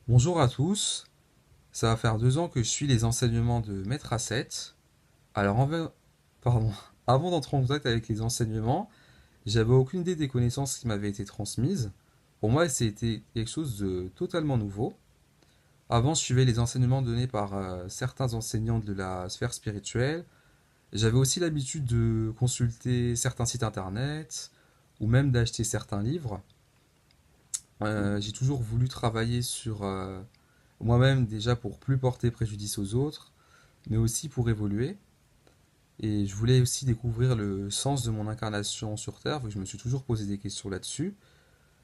Bonjour à tous, ça va faire 2 ans que je suis les enseignements de Maître A7. Alors, pardon, avant d'entrer en contact avec les enseignements, j'avais aucune idée des connaissances qui m'avaient été transmises. Pour moi, c'était quelque chose de totalement nouveau. Avant, je suivais les enseignements donnés par certains enseignants de la sphère spirituelle. J'avais aussi l'habitude de consulter certains sites internet ou même d'acheter certains livres. J'ai toujours voulu travailler sur moi-même déjà pour plus porter préjudice aux autres, mais aussi pour évoluer. Et je voulais aussi découvrir le sens de mon incarnation sur Terre, vu que je me suis toujours posé des questions là-dessus.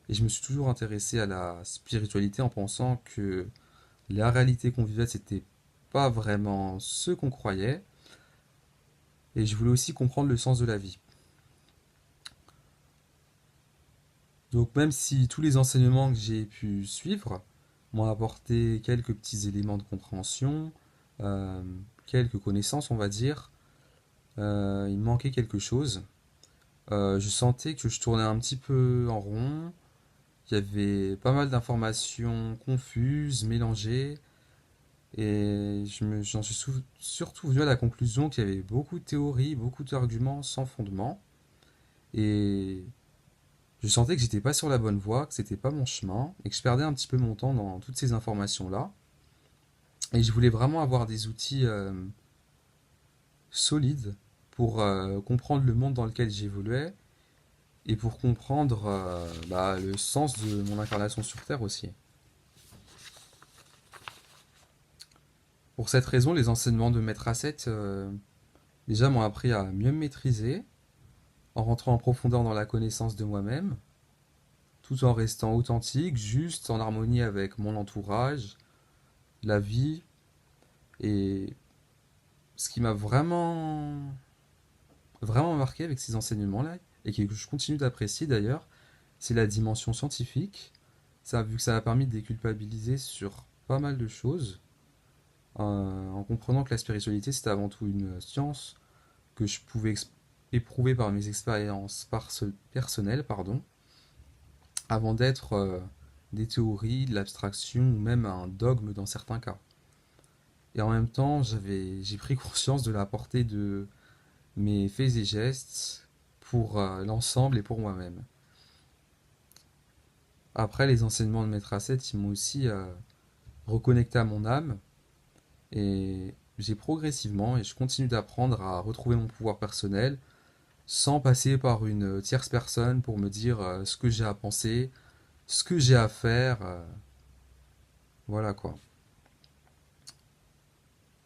Et je me suis toujours intéressé à la spiritualité en pensant que la réalité qu'on vivait, c'était pas vraiment ce qu'on croyait. Et je voulais aussi comprendre le sens de la vie. Donc même si tous les enseignements que j'ai pu suivre m'ont apporté quelques petits éléments de compréhension, euh, quelques connaissances, on va dire, il me manquait quelque chose. Je sentais que je tournais un petit peu en rond. Il y avait pas mal d'informations confuses, mélangées. Et j'en suis surtout venu à la conclusion qu'il y avait beaucoup de théories, beaucoup d'arguments sans fondement. Et je sentais que j'étais pas sur la bonne voie, que c'était pas mon chemin, et que je perdais un petit peu mon temps dans toutes ces informations-là. Et je voulais vraiment avoir des outils solides pour comprendre le monde dans lequel j'évoluais et pour comprendre le sens de mon incarnation sur Terre aussi. Pour cette raison, les enseignements de Maître Asset déjà m'ont appris à mieux me maîtriser, en rentrant en profondeur dans la connaissance de moi-même, tout en restant authentique, juste, en harmonie avec mon entourage, la vie. Et ce qui m'a vraiment marqué avec ces enseignements-là, et que je continue d'apprécier d'ailleurs, c'est la dimension scientifique. Ça, vu que ça a permis de déculpabiliser sur pas mal de choses, en comprenant que la spiritualité c'était avant tout une science que je pouvais éprouver par mes expériences personnelles, pardon, avant d'être des théories, de l'abstraction ou même un dogme dans certains cas. Et en même temps, j'ai pris conscience de la portée de mes faits et gestes pour l'ensemble et pour moi-même. Après, les enseignements de Maître Asset, ils m'ont aussi reconnecté à mon âme et j'ai progressivement et je continue d'apprendre à retrouver mon pouvoir personnel sans passer par une tierce personne pour me dire ce que j'ai à penser, ce que j'ai à faire. Voilà quoi.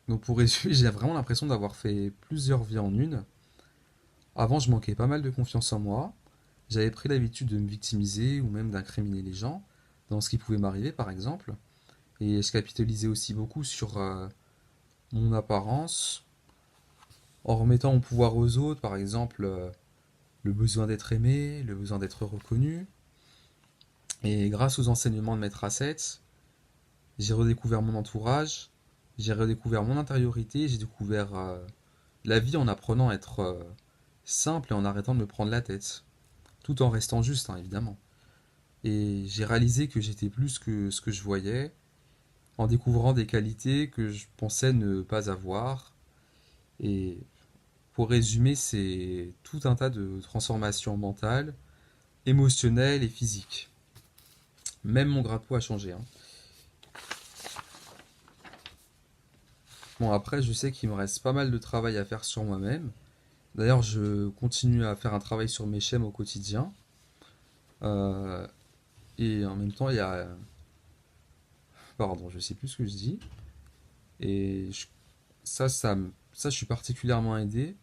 Donc pour résumer, j'ai vraiment l'impression d'avoir fait plusieurs vies en une. Avant, je manquais pas mal de confiance en moi. J'avais pris l'habitude de me victimiser ou même d'incriminer les gens dans ce qui pouvait m'arriver par exemple. Et je capitalisais aussi beaucoup sur mon apparence en remettant mon pouvoir aux autres, par exemple le besoin d'être aimé, le besoin d'être reconnu. Et grâce aux enseignements de Maître Asset, j'ai redécouvert mon entourage, j'ai redécouvert mon intériorité, j'ai découvert la vie en apprenant à être simple et en arrêtant de me prendre la tête, tout en restant juste, hein, évidemment. Et j'ai réalisé que j'étais plus que ce que je voyais, en découvrant des qualités que je pensais ne pas avoir. Et pour résumer, c'est tout un tas de transformations mentales, émotionnelles et physiques. Même mon grappot a changé, hein. Bon, après, je sais qu'il me reste pas mal de travail à faire sur moi-même. D'ailleurs, je continue à faire un travail sur mes schèmes au quotidien. Euh, et en même temps, il y a... Pardon, je sais plus ce que je dis. Et ça, je suis particulièrement aidé,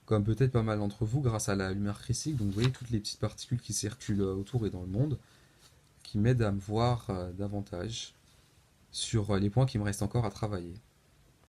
comme peut-être pas mal d'entre vous, grâce à la lumière christique. Donc, vous voyez toutes les petites particules qui circulent autour et dans le monde, qui m'aident à me voir davantage sur les points qui me restent encore à travailler.